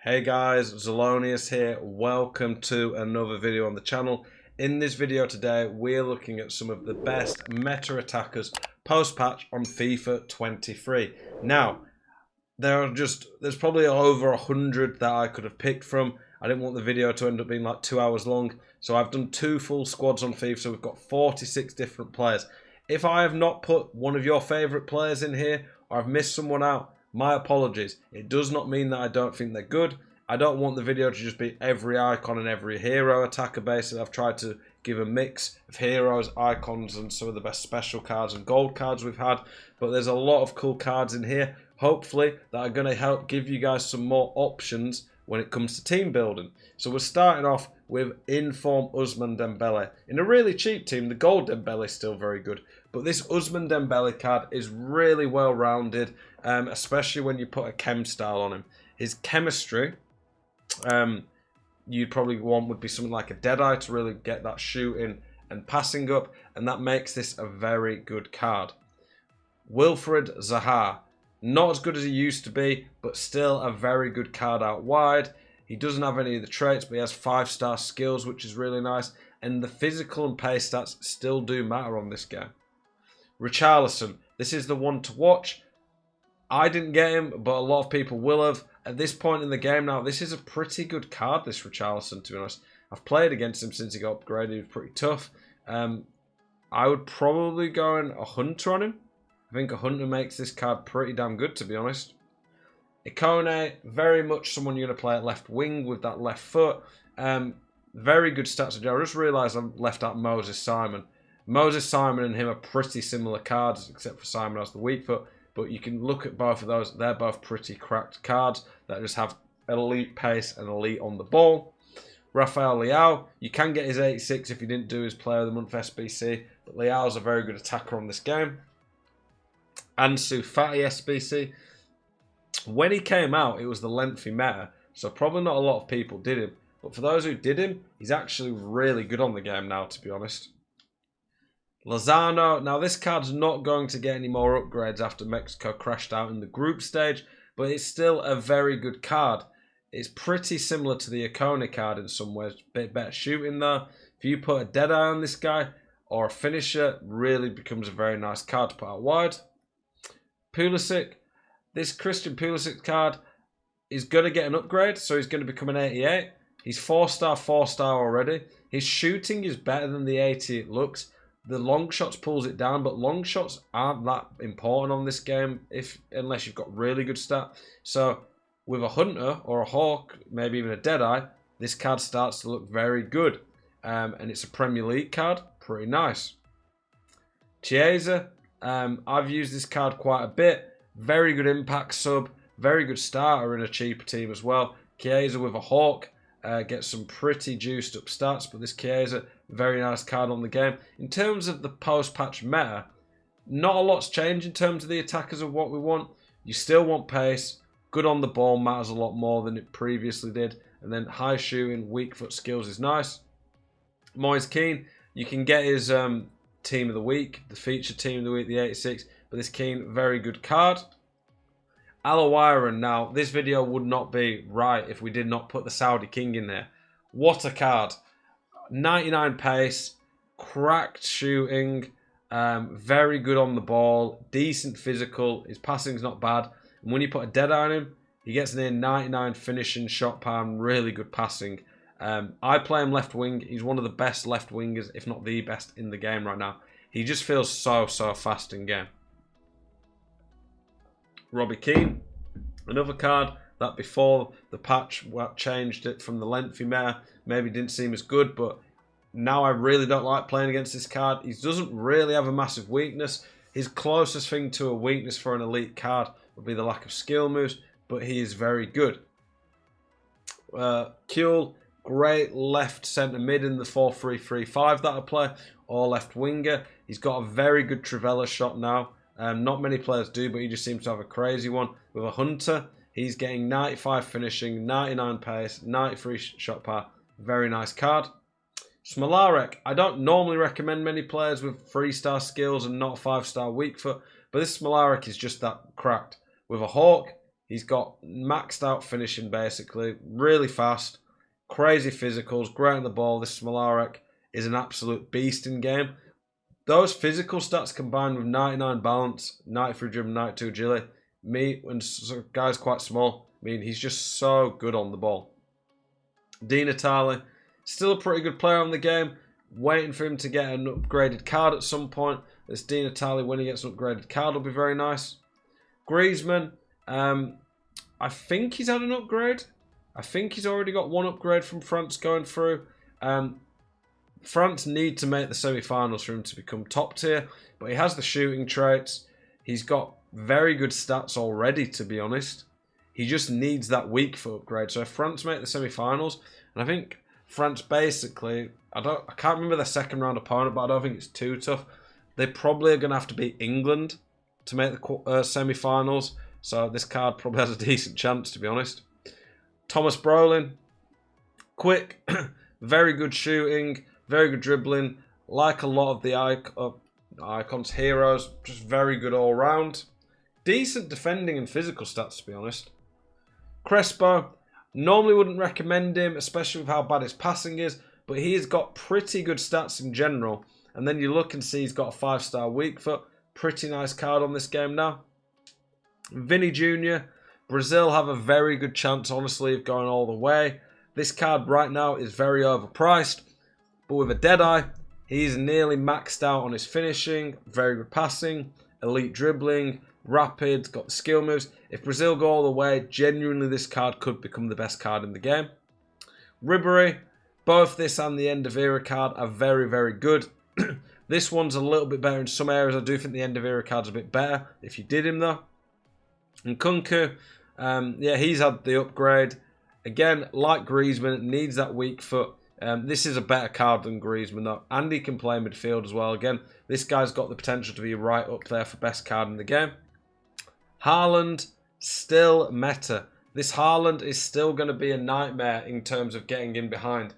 Hey guys, Zelonius here. Welcome to another video on the channel. In this video today, we're looking at some of the best meta attackers post-patch on FIFA 23. Now, there's probably over 100 that I could have picked from. I didn't want the video to end up being like 2 hours long, so I've done 2 full squads on FIFA, so we've got 46 different players. If I have not put one of your favourite players in here, or I've missed someone out, my apologies. It does not mean that I don't think they're good. I don't want the video to just be every icon and every hero attacker basically. I've tried to give a mix of heroes, icons, and some of the best special cards and gold cards we've had. But there's a lot of cool cards in here, hopefully, that are going to help give you guys some more options when it comes to team building. So we're starting off with in-form Ousmane Dembele. In a really cheap team, the gold Dembele is still very good. But this Ousmane Dembele card is really well-rounded, especially when you put a chem style on him. His chemistry, you'd probably want would be something like a Deadeye to really get that shooting and passing up, and that makes this a very good card. Wilfried Zaha, not as good as he used to be, but still a very good card out wide. He doesn't have any of the traits, but he has 5-star skills, which is really nice, and the physical and pace stats still do matter on this game. Richarlison, this is the one to watch. I didn't get him, but a lot of people will have. At this point in the game now, this is a pretty good card, this Richarlison, to be honest. I've played against him since he got upgraded. He was pretty tough. I would probably go in a Hunter on him. I think a Hunter makes this card pretty damn good, to be honest. Ikone, very much someone you're going to play at left wing with that left foot. Very good stats. I just realised I've left out Moses Simon. Moses Simon and him are pretty similar cards, except for Simon has the weak foot. But you can look at both of those. They're both pretty cracked cards that just have elite pace and elite on the ball. Rafael Leao, you can get his 86 if you didn't do his Player of the Month SBC. But Leao's a very good attacker on this game. Ansu Fati SBC. When he came out, it was the lengthy meta. So probably not a lot of people did him. But for those who did him, he's actually really good on the game now, to be honest. Lozano, now this card's not going to get any more upgrades after Mexico crashed out in the group stage, but it's still a very good card. It's pretty similar to the Ikone card in some ways, a bit better shooting though. If you put a Deadeye on this guy, or a finisher, really becomes a very nice card to put out wide. Pulisic, this Christian Pulisic card is going to get an upgrade, so he's going to become an 88. He's 4-star, 4-star already. His shooting is better than the 80 it looks. The long shots pulls it down, but long shots aren't that important on this game unless you've got really good stat. So with a Hunter or a Hawk, maybe even a Deadeye, this card starts to look very good. And it's a Premier League card, pretty nice. Chiesa, I've used this card quite a bit. Very good impact sub, very good starter in a cheaper team as well. Chiesa with a Hawk. Gets some pretty juiced up stats, but this Chiesa, very nice card on the game. In terms of the post-patch meta, not a lot's changed in terms of the attackers of what we want. You still want pace, good on the ball matters a lot more than it previously did, and then high shooting, weak foot skills is nice. Moise Kean, you can get his team of the week, the featured team of the week, the 86, but this Kean, very good card. Alawiran, now this video would not be right if we did not put the Saudi King in there. What a card. 99 pace, cracked shooting, very good on the ball, decent physical, his passing's not bad. And when you put a Deadeye on him, he gets near 99 finishing, shot pound, really good passing. I play him left wing. He's one of the best left wingers, if not the best in the game right now. He just feels so fast in game. Robbie Keane, another card that before the patch changed it from the lengthy meta, maybe didn't seem as good, but now I really don't like playing against this card. He doesn't really have a massive weakness. His closest thing to a weakness for an elite card would be the lack of skill moves, but he is very good. Kuhl, great left centre mid in the 4-3-3-5 that I play, or left winger. He's got a very good Trivela shot now. Not many players do, but he just seems to have a crazy one. With a Hunter, he's getting 95 finishing, 99 pace, 93 shot power. Very nice card. Smolarek, I don't normally recommend many players with 3-star skills and not 5-star weak foot, but this Smolarek is just that cracked. With a Hawk, He's got maxed out finishing basically, really fast, crazy physicals, great on the ball. This Smolarek is an absolute beast in game. Those physical stats combined with 99 balance, 93 dribbling, 92 agility, when guy's quite small, he's just so good on the ball. Di Natale, still a pretty good player on the game. Waiting for him to get an upgraded card at some point. This Di Natale, when he gets an upgraded card, will be very nice. Griezmann, I think he's had an upgrade. I think he's already got one upgrade from France going through. France need to make the semi-finals for him to become top tier, but he has the shooting traits. He's got very good stats already, to be honest. He just needs that weak foot upgrade. So if France make the semi-finals, and I think France basically, I can't remember their second round opponent, but I don't think it's too tough. They probably are going to have to beat England to make the semi-finals. So this card probably has a decent chance, to be honest. Thomas Brolin, quick, very good shooting, very good dribbling. Like a lot of the icons, heroes, just very good all round. Decent defending and physical stats, to be honest. Crespo, normally wouldn't recommend him, especially with how bad his passing is, but he's got pretty good stats in general. And then you look and see he's got a 5-star weak foot. Pretty nice card on this game now. Vinny Jr., Brazil have a very good chance, honestly, of going all the way. This card right now is very overpriced, but with a Deadeye, he's nearly maxed out on his finishing, very good passing, elite dribbling, rapid, got the skill moves. If Brazil go all the way, genuinely this card could become the best card in the game. Ribery, both this and the End of Era card are very, very good. This one's a little bit better in some areas. I do think the End of Era card's a bit better if you did him though. And Kunku, yeah, he's had the upgrade. Again, like Griezmann, needs that weak foot. This is a better card than Griezmann though. And he can play midfield as well. Again, this guy's got the potential to be right up there for best card in the game. Haaland, still meta. This Haaland is still going to be a nightmare in terms of getting in behind.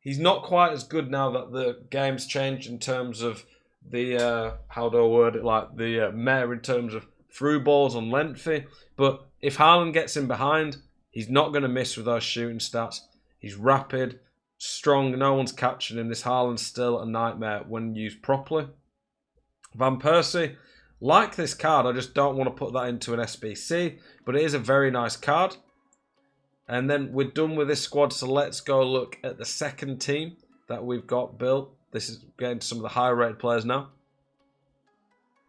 He's not quite as good now that the game's changed in terms of the, how do I word it, like the meta in terms of through balls on lengthy. But if Haaland gets in behind, he's not going to miss with those shooting stats. He's rapid, strong, no one's catching him. This Haaland's still a nightmare when used properly. Van Persie, like this card, I just don't want to put that into an SBC, but it is a very nice card. And then we're done with this squad, so let's go look at the second team that we've got built. This is getting to some of the higher rated players now.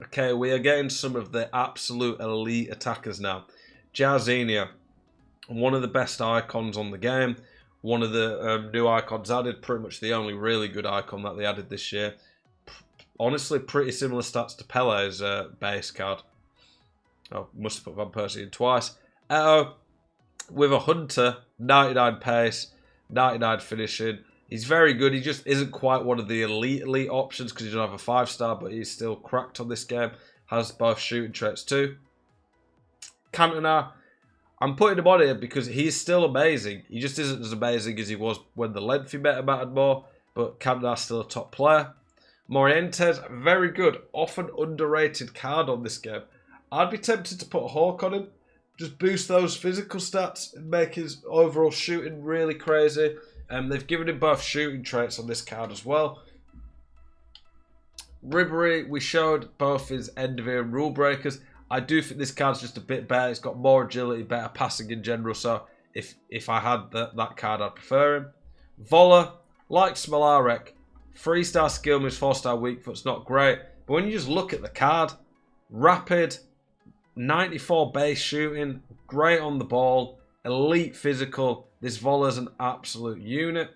Okay, we are getting some of the absolute elite attackers now. Jairzinho, one of the best icons on the game. One of the new icons added, pretty much the only really good icon that they added this year. Honestly, pretty similar stats to Pele's base card. Oh, must have put Van Persie in twice. Eto'o, with a Hunter, 99 pace, 99 finishing. He's very good. He just isn't quite one of the elite options because he doesn't have a 5-star, but he's still cracked on this game. Has both shooting traits too. Cantona, I'm putting him on here because he's still amazing. He just isn't as amazing as he was when the lengthy meta mattered more, but Cantona's still a top player. Morientes, very good, often underrated card on this game. I'd be tempted to put a Hawk on him. Just boost those physical stats and make his overall shooting really crazy. They've given him both shooting traits on this card as well. Ribery, we showed both his end of era rule breakers. I do think this card's just a bit better. It's got more agility, better passing in general. So if I had that card, I'd prefer him. Voller, like Smolarek, 3-star skill moves, 4-star weak foot's not great. But when you just look at the card, rapid, 94 base shooting, great on the ball, elite physical. This Voller's an absolute unit.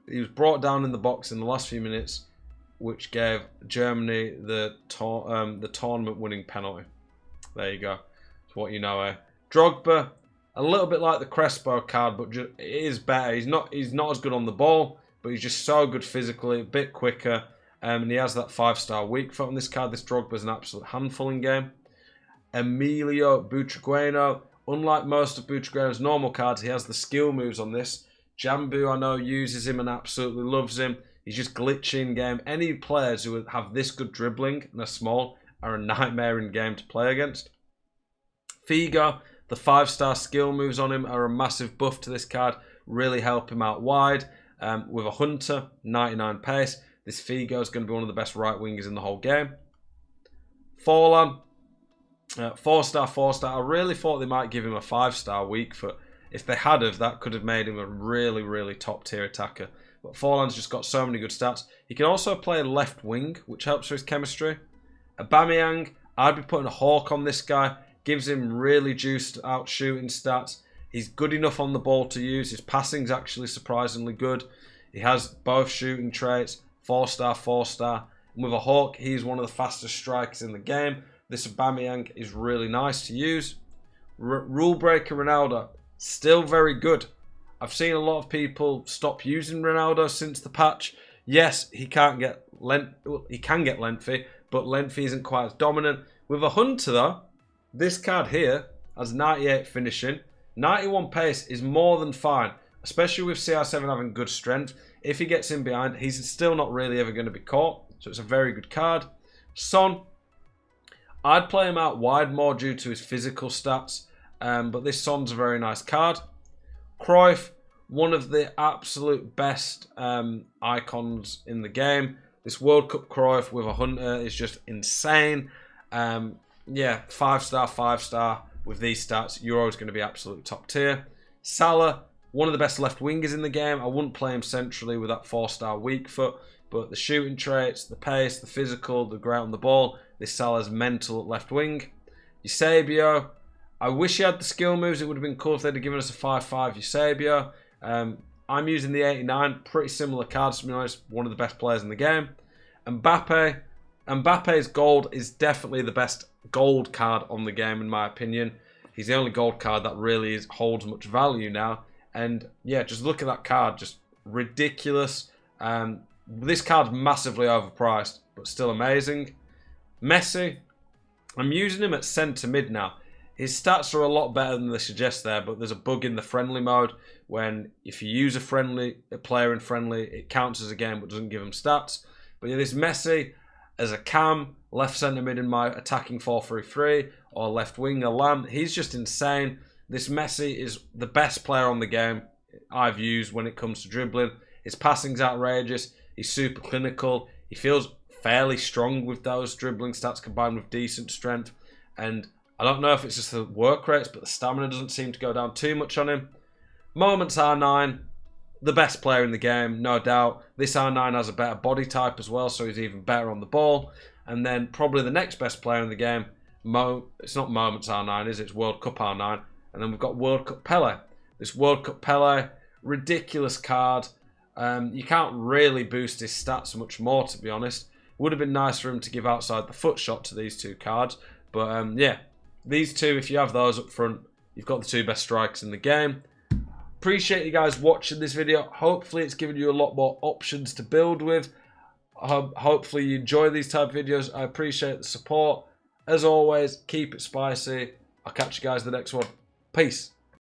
He was brought down in the box in the last few minutes, which gave Germany the tournament-winning penalty. There you go. That's what you know, eh? Drogba, a little bit like the Crespo card, but it is better. He's not as good on the ball, but he's just so good physically, a bit quicker. And he has that 5-star weak foot on this card. This Drogba's an absolute handful in game. Emilio Butragueno. Unlike most of Butragueno's normal cards, he has the skill moves on this. Jambu, I know, uses him and absolutely loves him. He's just glitchy in game. Any players who have this good dribbling and are small are a nightmare in game to play against. Figo, the 5-star skill moves on him are a massive buff to this card, really help him out wide. With a Hunter, 99 pace, this Figo is going to be one of the best right wingers in the whole game. Forlan, 4-star, 4-star. I really thought they might give him a 5-star weak foot. If they had of, that could have made him a really, really top tier attacker. But Forlan's just got so many good stats. He can also play left wing, which helps with his chemistry. Aubameyang, I'd be putting a hawk on this guy. Gives him really juiced out shooting stats. He's good enough on the ball to use. His passing's actually surprisingly good. He has both shooting traits, 4-star, 4-star. And with a hawk, he's one of the fastest strikers in the game. This Aubameyang is really nice to use. Rule breaker Ronaldo, still very good. I've seen a lot of people stop using Ronaldo since the patch. Yes, he can't get he can get lengthy, but lengthy isn't quite as dominant. With a Hunter though, this card here has 98 finishing. 91 pace is more than fine, especially with CR7 having good strength. If he gets in behind, he's still not really ever going to be caught. So it's a very good card. Son, I'd play him out wide more due to his physical stats. But this Son's a very nice card. Cruyff, one of the absolute best icons in the game. This World Cup Cruyff with a Hunter is just insane. Yeah, 5-star, 5-star. With these stats, you're always going to be absolute top tier. Salah, one of the best left wingers in the game. I wouldn't play him centrally with that 4-star weak foot, but the shooting traits, the pace, the physical, the great on the ball, this Salah's mental at left wing. Eusebio, I wish he had the skill moves. It would have been cool if they'd have given us a 5-5 Eusebio. I'm using the 89, pretty similar cards to be honest, one of the best players in the game. Mbappe's gold is definitely the best gold card on the game in my opinion. He's the only gold card that really holds much value now. And yeah, just look at that card, just ridiculous. This card's massively overpriced, but still amazing. Messi, I'm using him at centre mid now. His stats are a lot better than they suggest there, but there's a bug in the friendly mode when if you use a player in friendly, it counts as a game but doesn't give him stats. But yeah, this Messi as a cam, left centre mid in my attacking 4-3-3, or left wing a Lamb, he's just insane. This Messi is the best player on the game I've used when it comes to dribbling. His passing's outrageous. He's super clinical. He feels fairly strong with those dribbling stats combined with decent strength. And I don't know if it's just the work rates, but the stamina doesn't seem to go down too much on him. Moments R9, the best player in the game, no doubt. This R9 has a better body type as well, so he's even better on the ball. And then probably the next best player in the game, it's not Moments R9, is it? It's World Cup R9. And then we've got World Cup Pele. This World Cup Pele, ridiculous card. You can't really boost his stats much more, to be honest. Would have been nice for him to give outside the foot shot to these two cards. But yeah, these two, if you have those up front, you've got the two best strikers in the game. Appreciate you guys watching this video. Hopefully it's given you a lot more options to build with. Hopefully you enjoy these type of videos. I appreciate the support. As always, keep it spicy. I'll catch you guys in the next one. Peace.